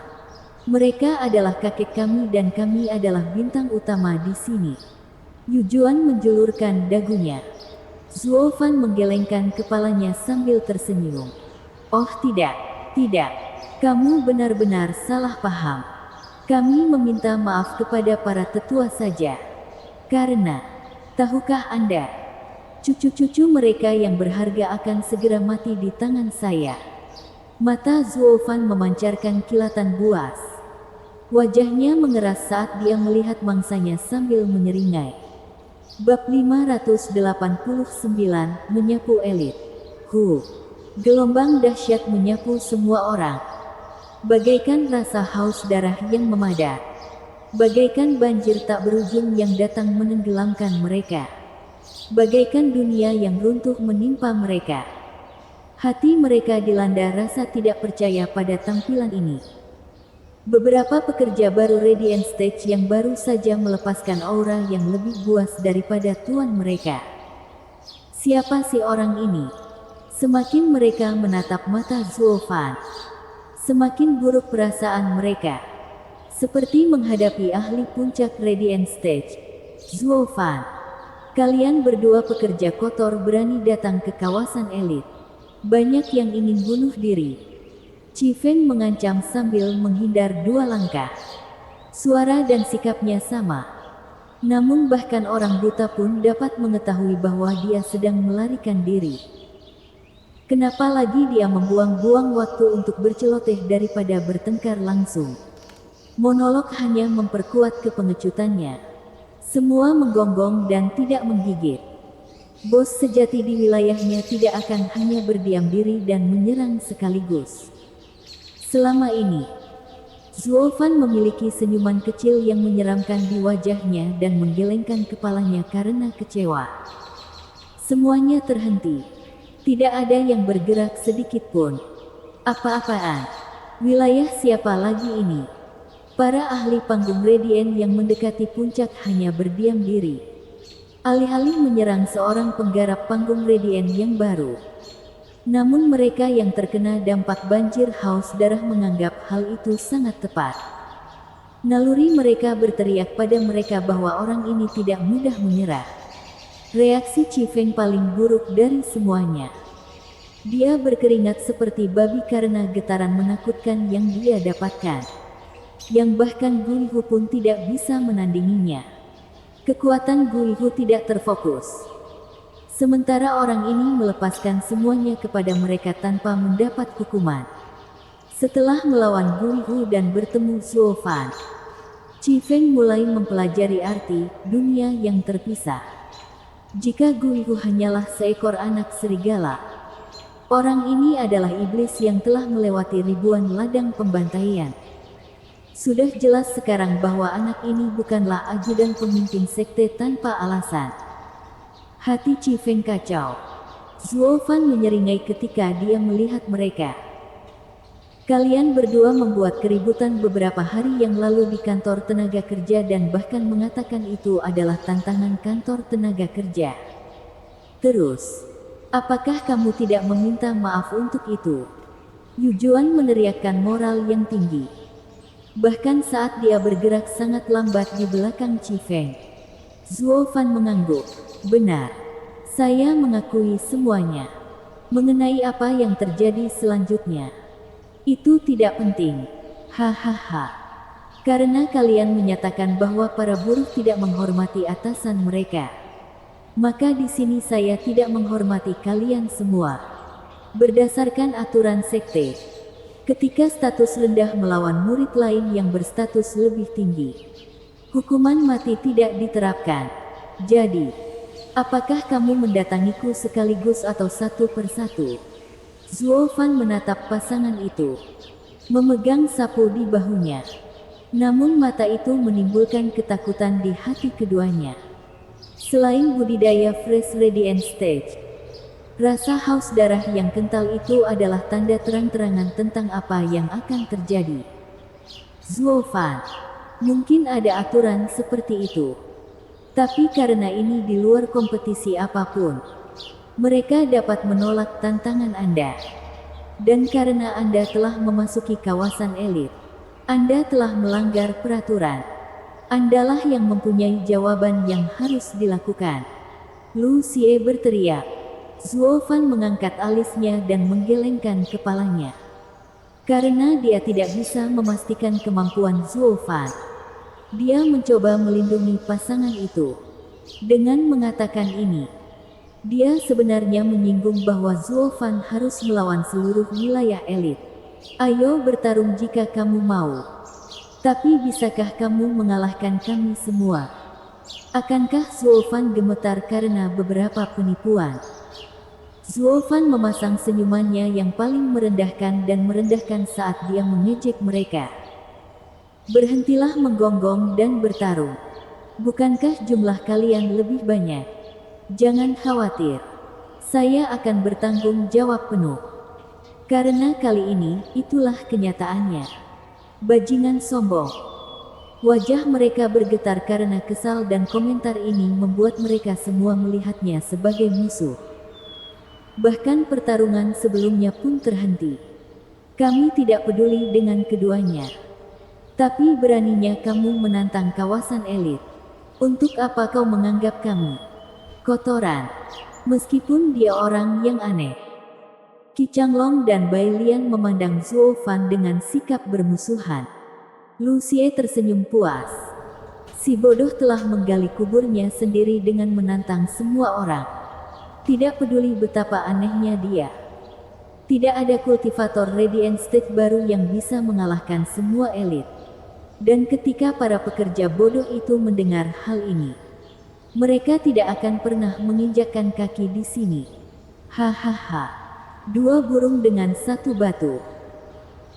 Speaker 1: Mereka adalah kakek kami dan kami adalah bintang utama di sini. Yujuan menjulurkan dagunya. Zuo Fan menggelengkan kepalanya sambil tersenyum. Oh tidak, tidak. Kamu benar-benar salah paham. Kami meminta maaf kepada para tetua saja. Karena, tahukah Anda, cucu-cucu mereka yang berharga akan segera mati di tangan saya. Mata Zuo Fan memancarkan kilatan buas. Wajahnya mengeras saat dia melihat mangsanya sambil menyeringai. Bab 589, menyapu elit. Gelombang dahsyat menyapu semua orang. Bagaikan rasa haus darah yang memadat. Bagaikan banjir tak berujung yang datang menenggelamkan mereka. Bagaikan dunia yang runtuh menimpa mereka. Hati mereka dilanda rasa tidak percaya pada tampilan ini. Beberapa pekerja baru Radiant Stage yang baru saja melepaskan aura yang lebih buas daripada tuan mereka. Siapa si orang ini? Semakin mereka menatap mata Zuo Fan, semakin buruk perasaan mereka. Seperti menghadapi ahli puncak Radiant Stage. Zuo Fan, kalian berdua pekerja kotor berani datang ke kawasan elit. Banyak yang ingin bunuh diri. Qi Feng mengancam sambil menghindar 2 langkah. Suara dan sikapnya sama. Namun bahkan orang buta pun dapat mengetahui bahwa dia sedang melarikan diri. Kenapa lagi dia membuang-buang waktu untuk berceloteh daripada bertengkar langsung? Monolog hanya memperkuat kepengecutannya. Semua menggonggong dan tidak menggigit. Bos sejati di wilayahnya tidak akan hanya berdiam diri dan menyerang sekaligus. Selama ini, Zuo Fan memiliki senyuman kecil yang menyeramkan di wajahnya dan menggelengkan kepalanya karena kecewa. Semuanya terhenti. Tidak ada yang bergerak sedikit pun. Apa-apaan? Wilayah siapa lagi ini? Para ahli panggung Radiant yang mendekati puncak hanya berdiam diri. Alih-alih menyerang seorang penggarap panggung Radiant yang baru. Namun mereka yang terkena dampak banjir haus darah menganggap hal itu sangat tepat. Naluri mereka berteriak pada mereka bahwa orang ini tidak mudah menyerah. Reaksi Qi Feng paling buruk dari semuanya. Dia berkeringat seperti babi karena getaran menakutkan yang dia dapatkan. Yang bahkan Guihu pun tidak bisa menandinginya. Kekuatan Guihu tidak terfokus. Sementara orang ini melepaskan semuanya kepada mereka tanpa mendapat hukuman. Setelah melawan Guihu dan bertemu Zuo Fan, Qi Feng mulai mempelajari arti dunia yang terpisah. Jika Guihu hanyalah seekor anak serigala, orang ini adalah iblis yang telah melewati ribuan ladang pembantaian. Sudah jelas sekarang bahwa anak ini bukanlah ajudan pemimpin sekte tanpa alasan. Hati Qi Feng kacau. Zuo Fan menyeringai ketika dia melihat mereka. Kalian berdua membuat keributan beberapa hari yang lalu di kantor tenaga kerja dan bahkan mengatakan itu adalah tantangan kantor tenaga kerja. Terus, apakah kamu tidak meminta maaf untuk itu? Yu Juan meneriakkan moral yang tinggi. Bahkan saat dia bergerak sangat lambat di belakang Qi Feng. Zuo Fan mengangguk. Benar. Saya mengakui semuanya. Mengenai apa yang terjadi selanjutnya, itu tidak penting. Hahaha. Karena kalian menyatakan bahwa para buruh tidak menghormati atasan mereka. Maka di sini saya tidak menghormati kalian semua. Berdasarkan aturan sekte, ketika status rendah melawan murid lain yang berstatus lebih tinggi, hukuman mati tidak diterapkan. Jadi, apakah kamu mendatangiku sekaligus atau satu persatu? Zuo Fan menatap pasangan itu, memegang sapu di bahunya. Namun mata itu menimbulkan ketakutan di hati keduanya. Selain budidaya Fresh Radiant Stage, rasa haus darah yang kental itu adalah tanda terang-terangan tentang apa yang akan terjadi. Zuo Fan, mungkin ada aturan seperti itu. Tapi karena ini di luar kompetisi apapun, mereka dapat menolak tantangan Anda. Dan karena Anda telah memasuki kawasan elit, Anda telah melanggar peraturan. Andalah yang mempunyai jawaban yang harus dilakukan. Lu Xie berteriak. Zuo Fan mengangkat alisnya dan menggelengkan kepalanya. Karena dia tidak bisa memastikan kemampuan Zuo Fan, dia mencoba melindungi pasangan itu. Dengan mengatakan ini, dia sebenarnya menyinggung bahwa Zuo Fan harus melawan seluruh wilayah elit. Ayo bertarung jika kamu mau. Tapi bisakah kamu mengalahkan kami semua? Akankah Zuo Fan gemetar karena beberapa penipuan? Zuo Fan memasang senyumannya yang paling merendahkan dan merendahkan saat dia mengejek mereka. Berhentilah menggonggong dan bertarung. Bukankah jumlah kalian lebih banyak? Jangan khawatir. Saya akan bertanggung jawab penuh. Karena kali ini, itulah kenyataannya. Bajingan sombong. Wajah mereka bergetar karena kesal dan komentar ini membuat mereka semua melihatnya sebagai musuh. Bahkan pertarungan sebelumnya pun terhenti. Kami tidak peduli dengan keduanya. Tapi beraninya kamu menantang kawasan elit. Untuk apa kau menganggap kami kotoran? Meskipun dia orang yang aneh. Qi Changlong dan Bai Lian memandang Zuo Fan dengan sikap bermusuhan. Lu Xie tersenyum puas. Si bodoh telah menggali kuburnya sendiri dengan menantang semua orang. Tidak peduli betapa anehnya dia. Tidak ada kultivator Radiant State baru yang bisa mengalahkan semua elit. Dan ketika para pekerja bodoh itu mendengar hal ini, mereka tidak akan pernah menginjakkan kaki di sini. Hahaha. Dua burung dengan satu batu.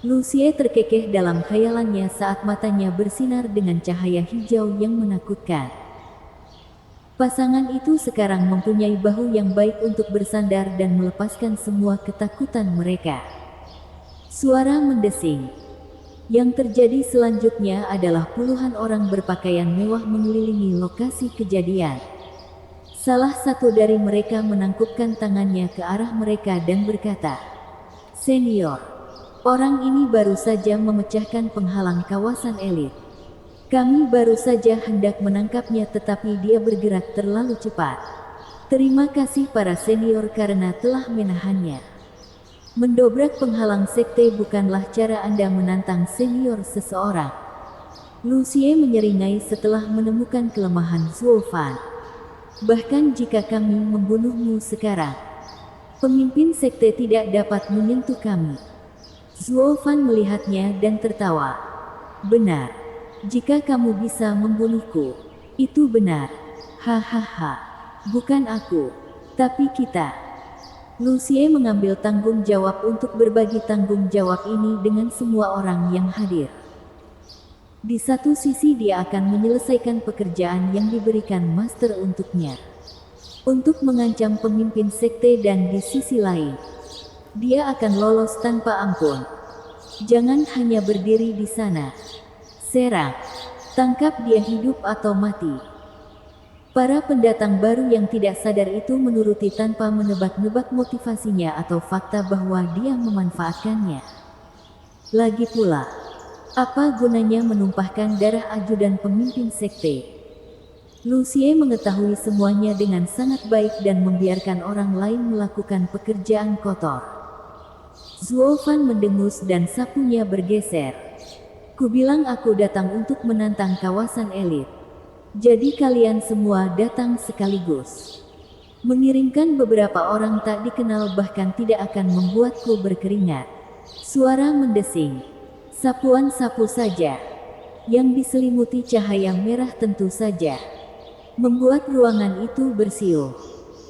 Speaker 1: Lu Xie terkekeh dalam khayalannya saat matanya bersinar dengan cahaya hijau yang menakutkan. Pasangan itu sekarang mempunyai bahu yang baik untuk bersandar dan melepaskan semua ketakutan mereka. Suara mendesing. Yang terjadi selanjutnya adalah puluhan orang berpakaian mewah mengelilingi lokasi kejadian. Salah satu dari mereka menangkupkan tangannya ke arah mereka dan berkata, "Senior, orang ini baru saja memecahkan penghalang kawasan elit. Kami baru saja hendak menangkapnya tetapi dia bergerak terlalu cepat. Terima kasih para senior karena telah menahannya." Mendobrak penghalang sekte bukanlah cara Anda menantang senior seseorang. Lu Xie menyeringai setelah menemukan kelemahan Zuo Fan. Bahkan jika kami membunuhmu sekarang, pemimpin sekte tidak dapat menyentuh kami. Zuo Fan melihatnya dan tertawa. Benar. Jika kamu bisa membunuhku, itu benar. Hahaha. Bukan aku, tapi kita. Lu Xie mengambil tanggung jawab untuk berbagi tanggung jawab ini dengan semua orang yang hadir. Di satu sisi dia akan menyelesaikan pekerjaan yang diberikan master untuknya. untuk mengancam pemimpin sekte, dan di sisi lain, dia akan lolos tanpa ampun. Jangan hanya berdiri di sana. Serang. Tangkap dia hidup atau mati. Para pendatang baru yang tidak sadar itu menuruti tanpa menebak-nebak motivasinya atau fakta bahwa dia memanfaatkannya. Lagi pula, apa gunanya menumpahkan darah ajudan pemimpin sekte? Lucie mengetahui semuanya dengan sangat baik dan membiarkan orang lain melakukan pekerjaan kotor. Zuo Fan mendengus dan sapunya bergeser. Kubilang aku datang untuk menantang kawasan elit. Jadi kalian semua datang sekaligus. Mengirimkan beberapa orang tak dikenal bahkan tidak akan membuatku berkeringat. Suara mendesing. Sapuan sapu saja, yang diselimuti cahaya merah tentu saja, membuat ruangan itu bersiul.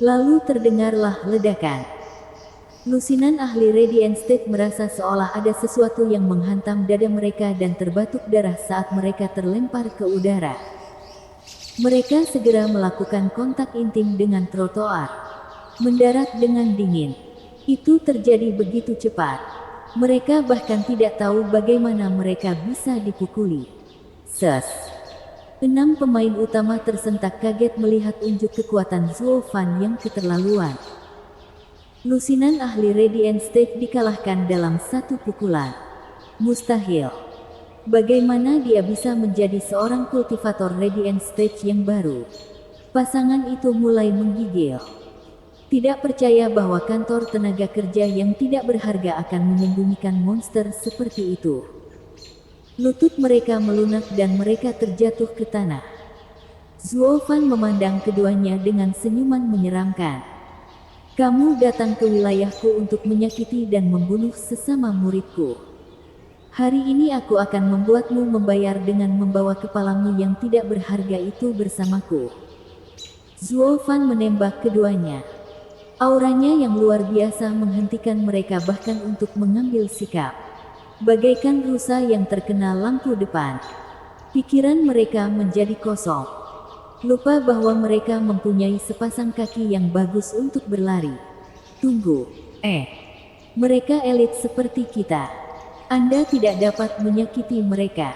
Speaker 1: Lalu terdengarlah ledakan. Lusinan ahli Radiant State merasa seolah ada sesuatu yang menghantam dada mereka dan terbatuk darah saat mereka terlempar ke udara. Mereka segera melakukan kontak intim dengan trotoar. Mendarat dengan dingin. Itu terjadi begitu cepat. Mereka bahkan tidak tahu bagaimana mereka bisa dipukuli. Ses. 6 pemain utama tersentak kaget melihat unjuk kekuatan Zuo Fan yang keterlaluan. Lusinan ahli Radiant State dikalahkan dalam satu pukulan. Mustahil. Bagaimana dia bisa menjadi seorang kultivator Radiant State yang baru? Pasangan itu mulai menggigil. Tidak percaya bahwa kantor tenaga kerja yang tidak berharga akan menyembunyikan monster seperti itu. Lutut mereka melunak dan mereka terjatuh ke tanah. Zuo Fan memandang keduanya dengan senyuman menyeramkan. Kamu datang ke wilayahku untuk menyakiti dan membunuh sesama muridku. Hari ini aku akan membuatmu membayar dengan membawa kepalamu yang tidak berharga itu bersamaku. Zuo Fan menembak keduanya. Auranya yang luar biasa menghentikan mereka bahkan untuk mengambil sikap. Bagaikan rusa yang terkena lampu depan. Pikiran mereka menjadi kosong. Lupa bahwa mereka mempunyai sepasang kaki yang bagus untuk berlari. Tunggu, mereka elit seperti kita. Anda tidak dapat menyakiti mereka.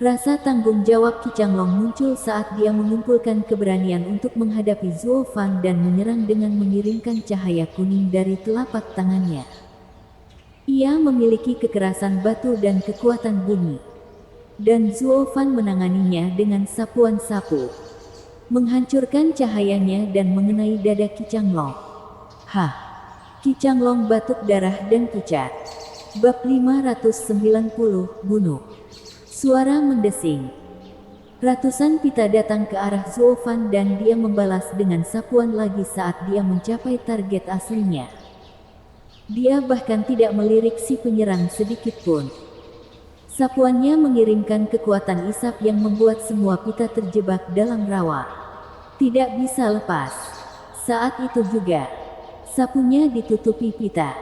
Speaker 1: Rasa tanggung jawab Qi Changlong muncul saat dia mengumpulkan keberanian untuk menghadapi Zuo Fan dan menyerang dengan mengirimkan cahaya kuning dari telapak tangannya. Ia memiliki kekerasan batu dan kekuatan bumi. Dan Zuo Fan menanganinya dengan sapuan sapu. Menghancurkan cahayanya dan mengenai dada Qi Changlong. Qi Changlong batuk darah dan pucat. Bab 590, bunuh. Suara mendesing. Ratusan pita datang ke arah Zuo Fan dan dia membalas dengan sapuan lagi saat dia mencapai target aslinya. Dia bahkan tidak melirik si penyerang sedikit pun. Sapuannya mengirimkan kekuatan isap yang membuat semua pita terjebak dalam rawa. Tidak bisa lepas. Saat itu juga, sapunya ditutupi pita.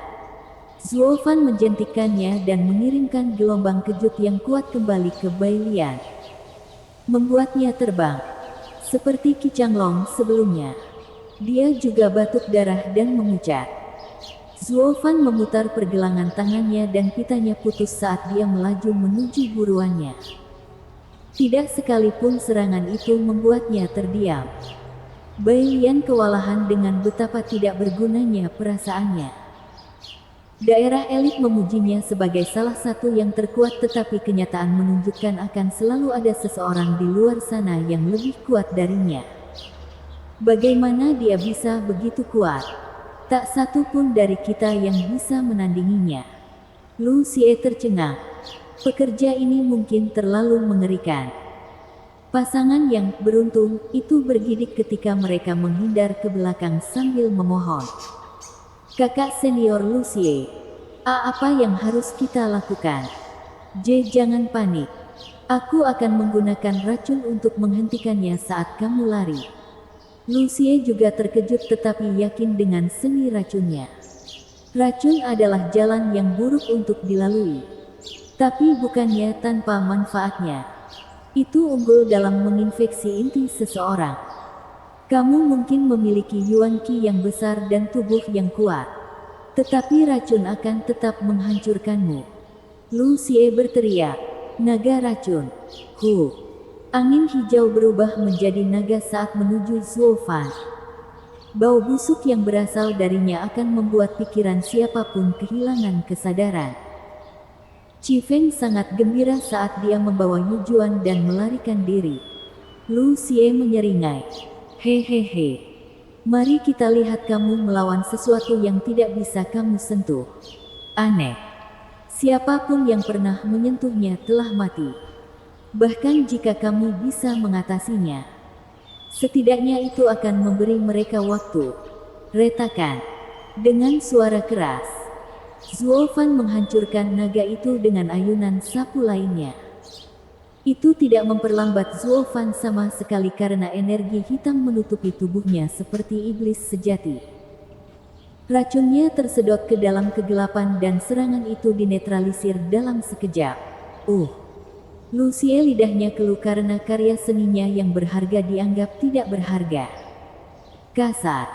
Speaker 1: Zuo Fan menjentikkannya dan mengirimkan gelombang kejut yang kuat kembali ke Bai Lian. Membuatnya terbang. Seperti Qi Changlong sebelumnya. Dia juga batuk darah dan memucat. Zuo Fan memutar pergelangan tangannya dan pitanya putus saat dia melaju menuju buruannya. Tidak sekalipun serangan itu membuatnya terdiam. Bai Lian kewalahan dengan betapa tidak bergunanya perasaannya. Daerah elit memujinya sebagai salah satu yang terkuat, tetapi kenyataan menunjukkan akan selalu ada seseorang di luar sana yang lebih kuat darinya. Bagaimana dia bisa begitu kuat? Tak satu pun dari kita yang bisa menandinginya. Lu Xie tercengang. Pekerja ini mungkin terlalu mengerikan. Pasangan yang beruntung itu bergidik ketika mereka menghindar ke belakang sambil memohon. Kakak senior Lu Xie, apa yang harus kita lakukan? Jangan panik. Aku akan menggunakan racun untuk menghentikannya saat kamu lari. Lucie juga terkejut tetapi yakin dengan seni racunnya. Racun adalah jalan yang buruk untuk dilalui. Tapi bukannya tanpa manfaatnya. Itu unggul dalam menginfeksi inti seseorang. Kamu mungkin memiliki Yuan Qi yang besar dan tubuh yang kuat. Tetapi racun akan tetap menghancurkanmu. Lu Xie berteriak. Naga racun. Hu. Angin hijau berubah menjadi naga saat menuju Zuo Fan. Bau busuk yang berasal darinya akan membuat pikiran siapapun kehilangan kesadaran. Qi Feng sangat gembira saat dia membawa Yu Juan dan melarikan diri. Lu Xie menyeringai. Hehehe. Mari kita lihat kamu melawan sesuatu yang tidak bisa kamu sentuh. Aneh. Siapapun yang pernah menyentuhnya telah mati. Bahkan jika kamu bisa mengatasinya, setidaknya itu akan memberi mereka waktu. Retakan. Dengan suara keras, Zuo Fan menghancurkan naga itu dengan ayunan sapu lainnya. Itu tidak memperlambat Zuo Fan sama sekali karena energi hitam menutupi tubuhnya seperti iblis sejati. Racunnya tersedot ke dalam kegelapan dan serangan itu dinetralisir dalam sekejap. Lu Xie lidahnya keluh karena karya seninya yang berharga dianggap tidak berharga. Kasar.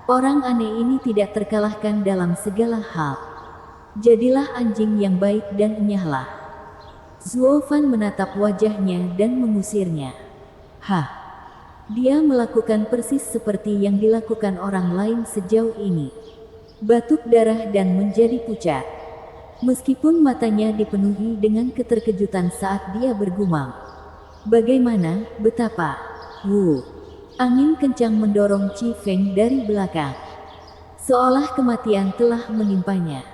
Speaker 1: Orang aneh ini tidak terkalahkan dalam segala hal. Jadilah anjing yang baik dan enyahlah. Zuo Fan menatap wajahnya dan mengusirnya. Hah. Dia melakukan persis seperti yang dilakukan orang lain sejauh ini. Batuk darah dan menjadi pucat. Meskipun matanya dipenuhi dengan keterkejutan saat dia bergumam. Bagaimana, betapa? Angin kencang mendorong Qi Feng dari belakang. Seolah kematian telah menimpanya.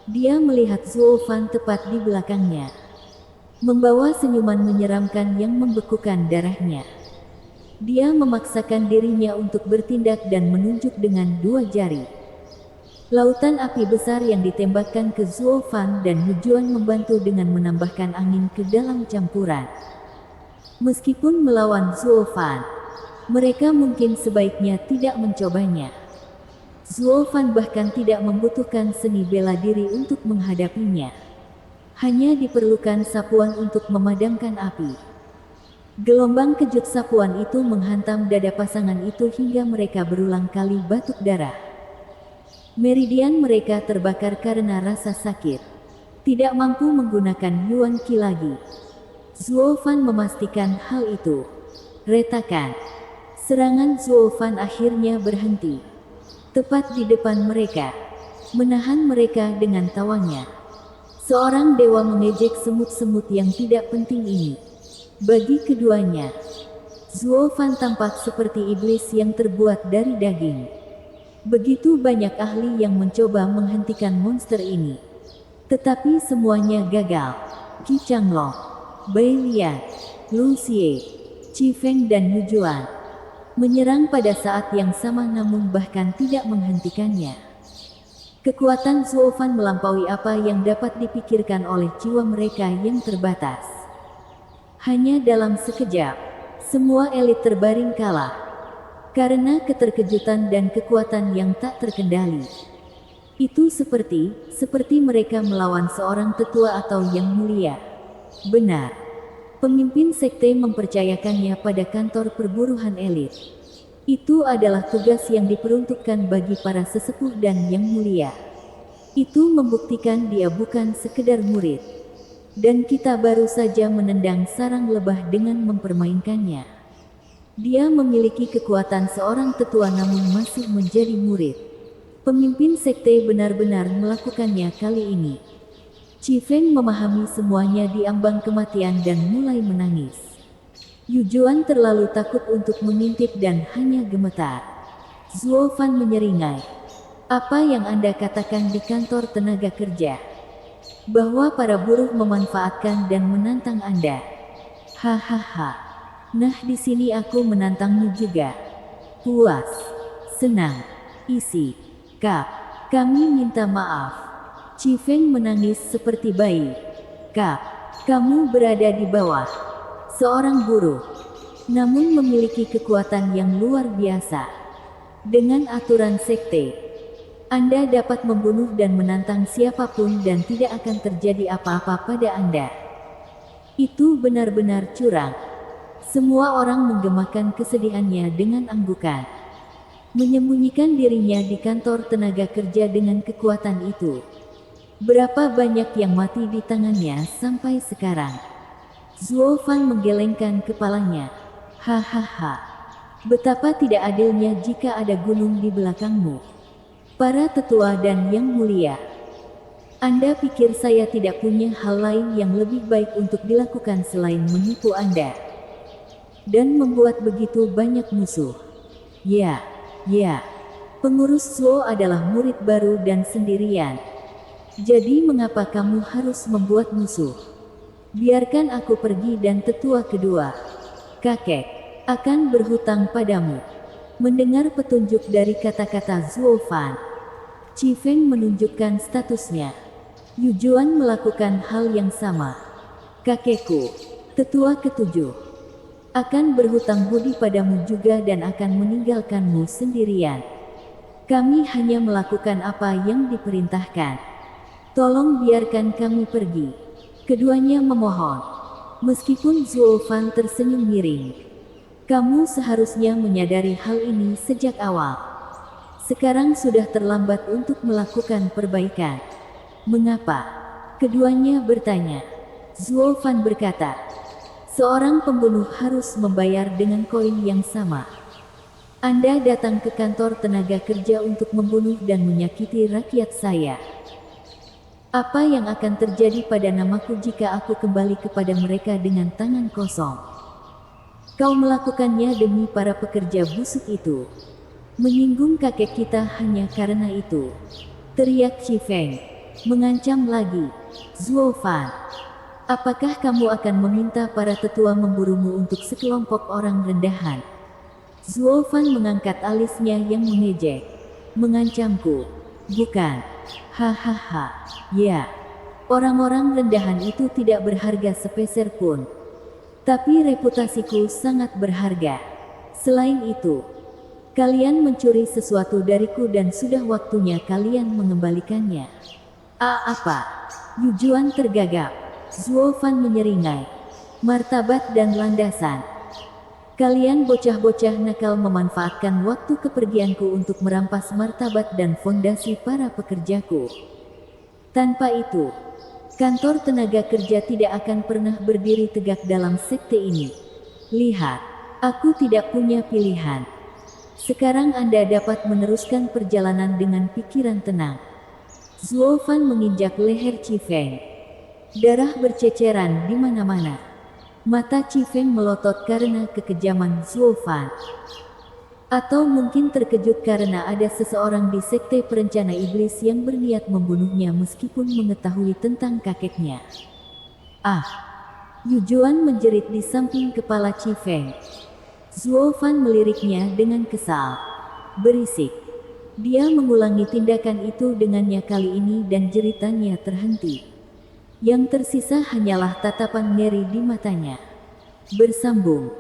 Speaker 1: Dia melihat Zuo Fan tepat di belakangnya, membawa senyuman menyeramkan yang membekukan darahnya. Dia memaksakan dirinya untuk bertindak dan menunjuk dengan dua jari. Lautan api besar yang ditembakkan ke Zuo Fan dan Yu Juan membantu dengan menambahkan angin ke dalam campuran. Meskipun melawan Zuo Fan, mereka mungkin sebaiknya tidak mencobanya. Zuo Fan bahkan tidak membutuhkan seni bela diri untuk menghadapinya. Hanya diperlukan sapuan untuk memadamkan api. Gelombang kejut sapuan itu menghantam dada pasangan itu hingga mereka berulang kali batuk darah. Meridian mereka terbakar karena rasa sakit. Tidak mampu menggunakan Yuan Qi lagi. Zuo Fan memastikan hal itu. Retakan. Serangan Zuo Fan akhirnya berhenti. Tepat di depan mereka. Menahan mereka dengan tawanya. Seorang dewa mengejek semut-semut yang tidak penting ini. Bagi keduanya, Zuo Fan tampak seperti iblis yang terbuat dari daging. Begitu banyak ahli yang mencoba menghentikan monster ini. Tetapi semuanya gagal. Qi Changlong, Bai Lian, Lu Xie, Qi Feng dan Yu Juan menyerang pada saat yang sama namun bahkan tidak menghentikannya. Kekuatan Zuo Fan melampaui apa yang dapat dipikirkan oleh jiwa mereka yang terbatas. Hanya dalam sekejap, semua elit terbaring kalah. Karena keterkejutan dan kekuatan yang tak terkendali. Itu seperti mereka melawan seorang tetua atau yang mulia. Benar. Pemimpin sekte mempercayakannya pada kantor perburuhan elit. Itu adalah tugas yang diperuntukkan bagi para sesepuh dan yang mulia. Itu membuktikan dia bukan sekedar murid. Dan kita baru saja menendang sarang lebah dengan mempermainkannya. Dia memiliki kekuatan seorang tetua namun masih menjadi murid. Pemimpin sekte benar-benar melakukannya kali ini. Qi Feng memahami semuanya di ambang kematian dan mulai menangis. Yu Juan terlalu takut untuk mengintip dan hanya gemetar. Zuo Fan menyeringai. Apa yang Anda katakan di kantor tenaga kerja? Bahwa para buruh memanfaatkan dan menantang Anda. Hahaha. Nah, di sini aku menantangmu juga. Puas, senang, isi, kap. Kami minta maaf. Qi Feng menangis seperti bayi. Kap, kamu berada di bawah seorang buruh, namun memiliki kekuatan yang luar biasa. Dengan aturan sekte, Anda dapat membunuh dan menantang siapapun dan tidak akan terjadi apa-apa pada Anda. Itu benar-benar curang. Semua orang menggemakan kesedihannya dengan anggukan. Menyembunyikan dirinya di kantor tenaga kerja dengan kekuatan itu. Berapa banyak yang mati di tangannya sampai sekarang? Zuo Fan menggelengkan kepalanya. Hahaha. Betapa tidak adilnya jika ada gunung di belakangmu. Para tetua dan yang mulia. Anda pikir saya tidak punya hal lain yang lebih baik untuk dilakukan selain menipu Anda? Dan membuat begitu banyak musuh. Ya. Pengurus Zuo adalah murid baru dan sendirian. Jadi mengapa kamu harus membuat musuh? Biarkan aku pergi dan tetua kedua, kakek, akan berhutang padamu. Mendengar petunjuk dari kata-kata Zuo Fan, Qi Feng menunjukkan statusnya. Yu Juan melakukan hal yang sama. Kakekku, tetua ketujuh, akan berhutang budi padamu juga dan akan meninggalkanmu sendirian. Kami hanya melakukan apa yang diperintahkan. Tolong biarkan kami pergi. Keduanya memohon. Meskipun Zuo Fan tersenyum miring. Kamu seharusnya menyadari hal ini sejak awal. Sekarang sudah terlambat untuk melakukan perbaikan. Mengapa? Keduanya bertanya. Zuo Fan berkata, seorang pembunuh harus membayar dengan koin yang sama. Anda datang ke kantor tenaga kerja untuk membunuh dan menyakiti rakyat saya. Apa yang akan terjadi pada namaku jika aku kembali kepada mereka dengan tangan kosong? Kau melakukannya demi para pekerja busuk itu. Menyinggung kakek kita hanya karena itu. Teriak Qi Feng. Mengancam lagi. Zuo Fan. Apakah kamu akan meminta para tetua memburumu untuk sekelompok orang rendahan? Zuo Fan mengangkat alisnya yang mengejek. Mengancamku? Bukan. Hahaha. Ya. Orang-orang rendahan itu tidak berharga sepeser pun. Tapi reputasiku sangat berharga. Selain itu, kalian mencuri sesuatu dariku dan sudah waktunya kalian mengembalikannya. Apa? Yu Juan tergagap. Zuo Fan menyeringai. Martabat dan landasan. Kalian bocah-bocah nakal memanfaatkan waktu kepergianku untuk merampas martabat dan fondasi para pekerjaku. Tanpa itu, kantor tenaga kerja tidak akan pernah berdiri tegak dalam sekte ini. Lihat, aku tidak punya pilihan. Sekarang Anda dapat meneruskan perjalanan dengan pikiran tenang. Zuo Fan menginjak leher Qi Feng. Darah berceceran di mana-mana. Mata Qi Feng melotot karena kekejaman Zuo Fan. Atau mungkin terkejut karena ada seseorang di sekte perencana iblis yang berniat membunuhnya meskipun mengetahui tentang kakeknya. Yu Juan menjerit di samping kepala Qi Feng. Zuo Fan meliriknya dengan kesal. Berisik. Dia mengulangi tindakan itu dengannya kali ini dan jeritannya terhenti. Yang tersisa hanyalah tatapan ngeri di matanya. Bersambung.